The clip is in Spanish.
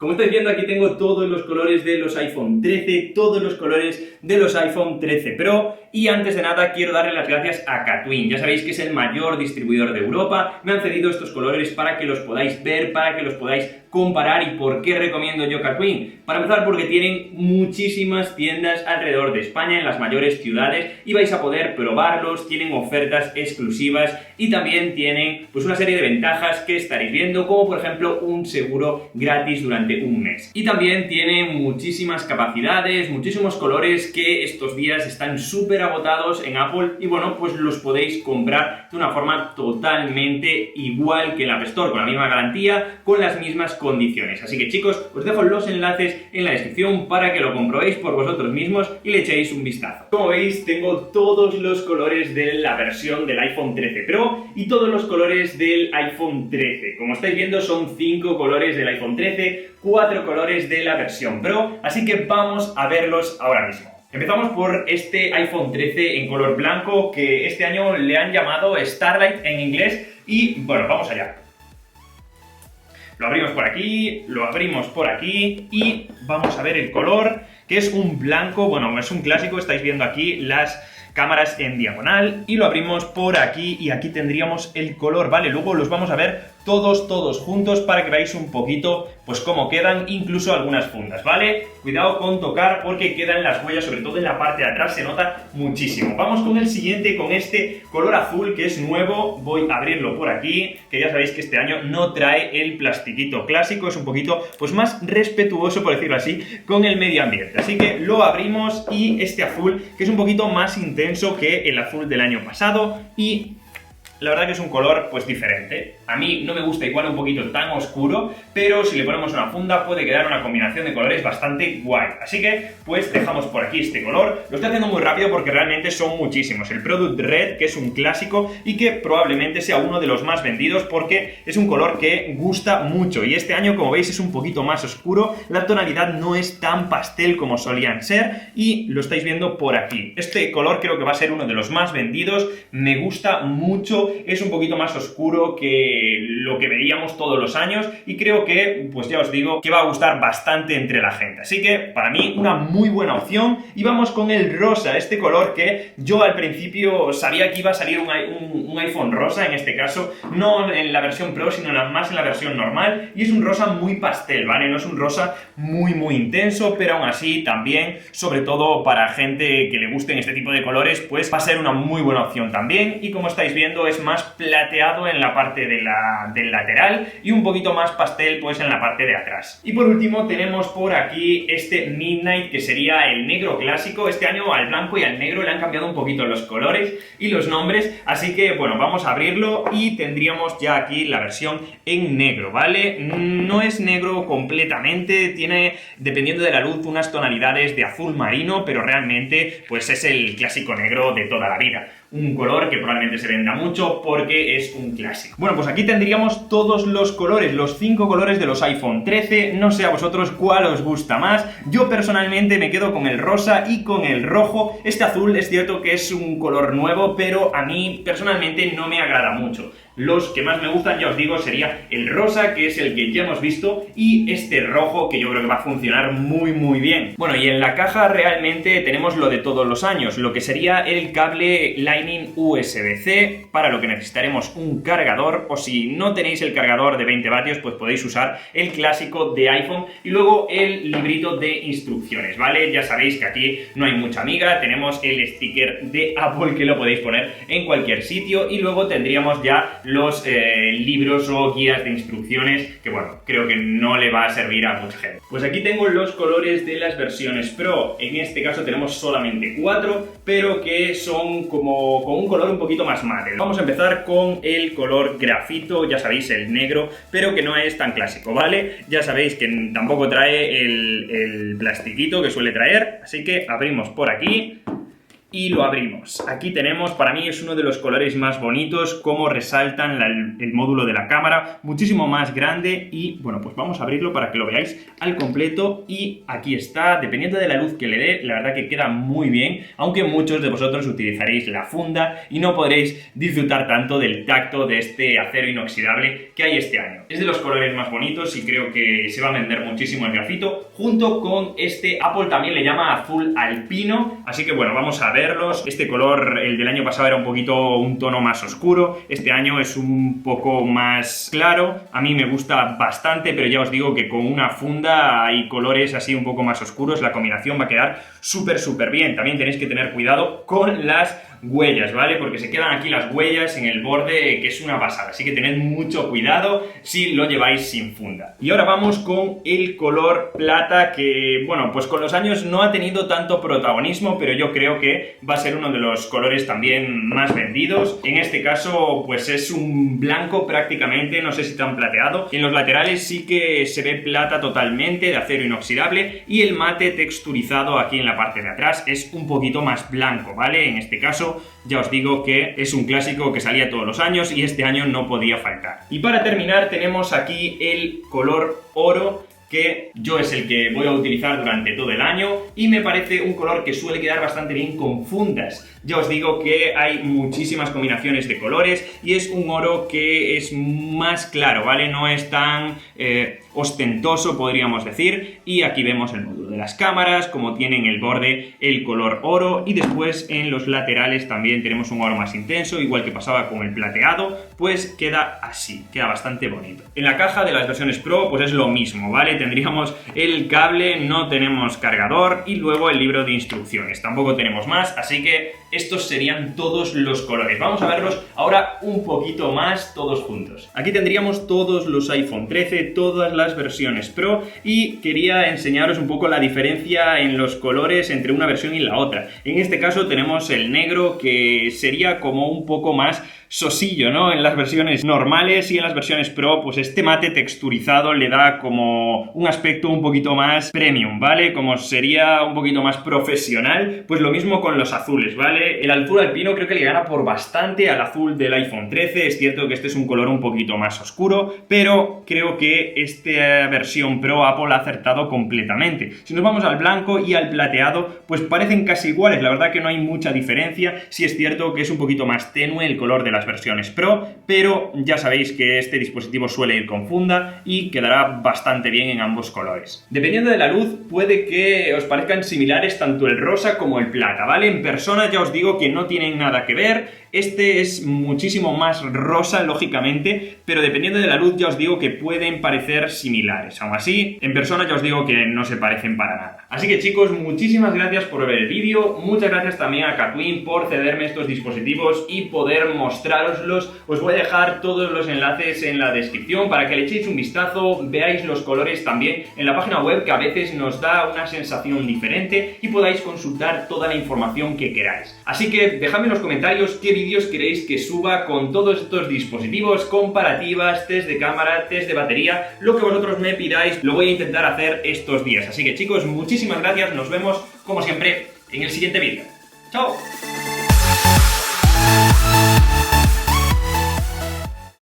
Como estáis viendo, aquí tengo todos los colores de los iPhone 13, todos los colores de los iPhone 13 Pro, y antes de nada quiero darle las gracias a Katwin. Ya sabéis que es el mayor distribuidor de Europa, me han cedido estos colores para que los podáis ver, para que los podáis comparar. ¿Y por qué recomiendo yo Katwin? Para empezar, porque tienen muchísimas tiendas alrededor de España, en las mayores ciudades, y vais a poder probarlos, tienen ofertas exclusivas y también tienen pues una serie de ventajas que estaréis viendo, como por ejemplo un seguro gratis durante un mes. Y también tienen muchísimas capacidades, muchísimos colores que estos días están súper agotados en Apple, y bueno, pues los podéis comprar de una forma totalmente igual que en la App Store, con la misma garantía, con las mismas condiciones. Así que chicos, os dejo los enlaces en la descripción para que lo comprobéis por vosotros mismos y le echéis un vistazo. Como veis, tengo todos los colores de la versión del iPhone 13 Pro y todos los colores del iPhone 13. Como estáis viendo, son 5 colores del iPhone 13, 4 colores de la versión Pro, así que vamos a verlos ahora mismo. Empezamos por este iPhone 13 en color blanco, que este año le han llamado Starlight en inglés, y bueno, vamos allá. Lo abrimos por aquí, lo abrimos por aquí y vamos a ver el color, que es un blanco, bueno, es un clásico, estáis viendo aquí las cámaras en diagonal, y lo abrimos por aquí y aquí tendríamos el color, ¿vale? Luego los vamos a ver todos juntos para que veáis un poquito pues cómo quedan, incluso algunas fundas, ¿vale? Cuidado con tocar porque quedan las huellas, sobre todo en la parte de atrás se nota muchísimo. Vamos con el siguiente, con este color azul que es nuevo. Voy a abrirlo por aquí, que ya sabéis que este año no trae el plastiquito clásico, es un poquito pues más respetuoso, por decirlo así, con el medio ambiente. Así que lo abrimos, y este azul, que es un poquito más intenso que el azul del año pasado, y la verdad que es un color pues diferente. A mí no me gusta igual un poquito tan oscuro, pero si le ponemos una funda puede quedar una combinación de colores bastante guay. Así que pues dejamos por aquí este color. Lo estoy haciendo muy rápido porque realmente son muchísimos. El Product Red, que es un clásico y que probablemente sea uno de los más vendidos porque es un color que gusta mucho. Y este año, como veis, es un poquito más oscuro. La tonalidad no es tan pastel como solían ser y lo estáis viendo por aquí. Este color creo que va a ser uno de los más vendidos. Me gusta mucho. Es un poquito más oscuro que lo que veíamos todos los años y creo que, pues ya os digo, que va a gustar bastante entre la gente. Así que, para mí, una muy buena opción. Y vamos con el rosa, este color que yo al principio sabía que iba a salir un iPhone rosa, en este caso, no en la versión Pro, sino más en la versión normal. Y es un rosa muy pastel, ¿vale? No es un rosa muy intenso, pero aún así también, sobre todo para gente que le gusten este tipo de colores, pues va a ser una muy buena opción también. Y como estáis viendo, es más plateado en la parte del lateral y un poquito más pastel pues en la parte de atrás. Y por último tenemos por aquí este Midnight, que sería el negro clásico. Este año al blanco y al negro le han cambiado un poquito los colores y los nombres, así que bueno, vamos a abrirlo y tendríamos ya aquí la versión en negro, ¿vale? No es negro completamente, tiene, dependiendo de la luz, unas tonalidades de azul marino, pero realmente pues es el clásico negro de toda la vida. Un color que probablemente se venda mucho porque es un clásico. Bueno, pues aquí tendríamos todos los colores, los 5 colores de los iPhone 13. No sé a vosotros cuál os gusta más. Yo personalmente me quedo con el rosa y con el rojo. Este azul es cierto que es un color nuevo, pero a mí personalmente no me agrada mucho. Los que más me gustan, ya os digo, sería el rosa, que es el que ya hemos visto, y este rojo, que yo creo que va a funcionar muy bien. Bueno, y en la caja realmente tenemos lo de todos los años, lo que sería el cable Lightning USB-C, para lo que necesitaremos un cargador, o si no tenéis el cargador de 20 vatios, pues podéis usar el clásico de iPhone, y luego el librito de instrucciones, ¿vale? Ya sabéis que aquí no hay mucha miga, tenemos el sticker de Apple que lo podéis poner en cualquier sitio, y luego tendríamos ya los libros o guías de instrucciones, que bueno, creo que no le va a servir a mucha gente. Pues aquí tengo los colores de las versiones Pro. En este caso tenemos solamente 4, pero que son como con un color un poquito más mate. Vamos a empezar con el color grafito, ya sabéis, el negro, pero que no es tan clásico, ¿vale? Ya sabéis que tampoco trae el plastiquito que suele traer, así que abrimos por aquí y lo abrimos. Aquí tenemos, para mí es uno de los colores más bonitos, cómo resaltan el módulo de la cámara, muchísimo más grande y bueno, pues vamos a abrirlo para que lo veáis al completo y aquí está, dependiendo de la luz que le dé, la verdad que queda muy bien, aunque muchos de vosotros utilizaréis la funda y no podréis disfrutar tanto del tacto de este acero inoxidable que hay este año. Es de los colores más bonitos y creo que se va a vender muchísimo el grafito, junto con este Apple también le llama azul alpino, así que bueno, vamos a verlos. Este color, el del año pasado era un tono más oscuro, este año es un poco más claro, a mí me gusta bastante, pero ya os digo que con una funda hay colores así un poco más oscuros, la combinación va a quedar súper bien. También tenéis que tener cuidado con las huellas, ¿vale? Porque se quedan aquí las huellas en el borde, que es una pasada, así que tened mucho cuidado si lo lleváis sin funda. Y ahora vamos con el color plata, que bueno, pues con los años no ha tenido tanto protagonismo, pero yo creo que va a ser uno de los colores también más vendidos. En este caso, pues es un blanco prácticamente, no sé si tan plateado. En los laterales sí que se ve plata totalmente, de acero inoxidable, y el mate texturizado aquí en la parte de atrás es un poquito más blanco, ¿vale? En este caso ya os digo que es un clásico que salía todos los años y este año no podía faltar. Y para terminar tenemos aquí el color oro, que yo es el que voy a utilizar durante todo el año y me parece un color que suele quedar bastante bien con fundas. Ya os digo que hay muchísimas combinaciones de colores y es un oro que es más claro, ¿vale? No es tan ostentoso, podríamos decir, y aquí vemos el módulo de las cámaras, como tiene en el borde el color oro, y después en los laterales también tenemos un oro más intenso, igual que pasaba con el plateado, pues queda así, queda bastante bonito. En la caja de las versiones Pro pues es lo mismo, ¿vale? Tendríamos el cable, no tenemos cargador y luego el libro de instrucciones, tampoco tenemos más, así que estos serían todos los colores. Vamos a verlos ahora un poquito más todos juntos. Aquí tendríamos todos los iPhone 13, todas las versiones Pro, y quería enseñaros un poco la diferencia en los colores entre una versión y la otra. En este caso tenemos el negro, que sería como un poco más sosillo, ¿no? En las versiones normales, y en las versiones Pro, pues este mate texturizado le da como un aspecto un poquito más premium, ¿vale? Como sería un poquito más profesional. Pues lo mismo con los azules, ¿vale? El azul alpino creo que le gana por bastante al azul del iPhone 13. Es cierto que este es un color un poquito más oscuro, pero creo que esta versión Pro Apple ha acertado completamente. Si nos vamos al blanco y al plateado, pues parecen casi iguales. La verdad que no hay mucha diferencia. Sí es cierto que es un poquito más tenue el color de las versiones Pro, pero ya sabéis que este dispositivo suele ir con funda y quedará bastante bien en ambos colores. Dependiendo de la luz, puede que os parezcan similares tanto el rosa como el plata, ¿vale? En persona ya os digo que no tienen nada que ver. Este es muchísimo más rosa, lógicamente, pero dependiendo de la luz ya os digo que pueden parecer similares. Aún así, en persona ya os digo que no se parecen para nada. Así que chicos, muchísimas gracias por ver el vídeo, muchas gracias también a Katwin por cederme estos dispositivos y poder mostrároslos. Os voy a dejar todos los enlaces en la descripción para que le echéis un vistazo, veáis los colores también en la página web, que a veces nos da una sensación diferente, y podáis consultar toda la información que queráis. Así que dejadme en los comentarios qué vídeos queréis que suba con todos estos dispositivos, comparativas, test de cámara, test de batería, lo que vosotros me pidáis lo voy a intentar hacer estos días. Así que chicos, muchísimas gracias, nos vemos como siempre en el siguiente vídeo. ¡Chao!